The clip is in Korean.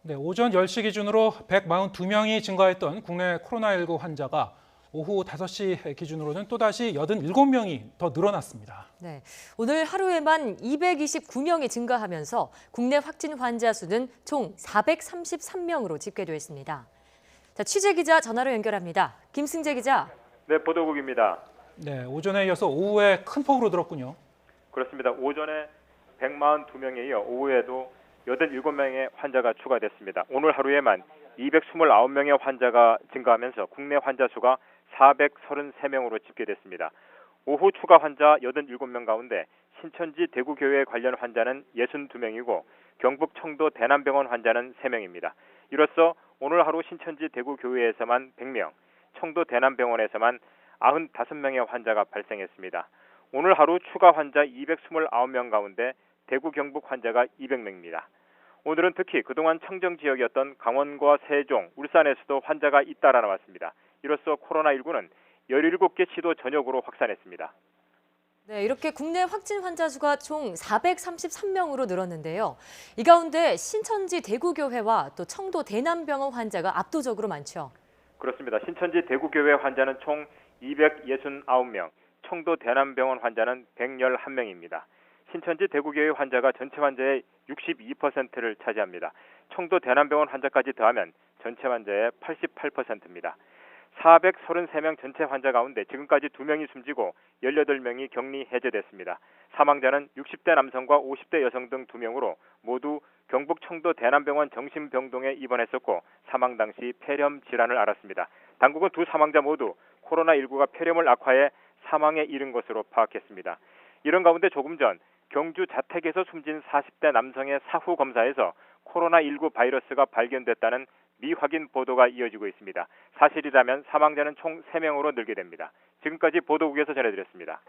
네, 오전 10시 기준으로 142명이 증가했던 국내 코로나19 환자가 오후 5시 기준으로는 또다시 87명이 더 늘어났습니다. 네, 오늘 하루에만 229명이 증가하면서 국내 확진 환자 수는 총 433명으로 집계됐습니다. 자, 취재기자 전화로 연결합니다. 김승재 기자. 네, 보도국입니다. 네, 오전에 이어서 오후에 큰 폭으로 늘었군요. 그렇습니다. 오전에 142명에 이어 오후에도 87명의 환자가 추가됐습니다. 오늘 하루에만 229명의 환자가 증가하면서 국내 환자 수가 433명으로 집계됐습니다. 오후 추가 환자 87명 가운데 신천지 대구교회 관련 환자는 62명이고 경북 청도 대남병원 환자는 3명입니다. 이로써 오늘 하루 신천지 대구교회에서만 100명, 청도 대남병원에서만 95명의 환자가 발생했습니다. 오늘 하루 추가 환자 229명 가운데 대구 경북 환자가 200명입니다. 오늘은 특히 그동안 청정 지역이었던 강원과 세종, 울산에서도 환자가 잇따라 나왔습니다. 이로써 코로나19는 17개 시도 전역으로 확산했습니다. 네, 이렇게 국내 확진 환자 수가 총 433명으로 늘었는데요. 이 가운데 신천지 대구교회와 또 청도 대남병원 환자가 압도적으로 많죠. 그렇습니다. 신천지 대구교회 환자는 총 269명, 청도 대남병원 환자는 111명입니다. 신천지 대구교회 환자가 전체 환자의 62%를 차지합니다. 청도 대남병원 환자까지 더하면 전체 환자의 88%입니다. 433명 전체 환자 가운데 지금까지 2명이 숨지고 18명이 격리 해제됐습니다. 사망자는 60대 남성과 50대 여성 등 2명으로 모두 경북 청도 대남병원 정신병동에 입원했었고 사망 당시 폐렴 질환을 앓았습니다. 당국은 두 사망자 모두 코로나19가 폐렴을 악화해 사망에 이른 것으로 파악했습니다. 이런 가운데 조금 전 경주 자택에서 숨진 40대 남성의 사후 검사에서 코로나19 바이러스가 발견됐다는 미확인 보도가 이어지고 있습니다. 사실이라면 사망자는 총 3명으로 늘게 됩니다. 지금까지 보도국에서 전해드렸습니다.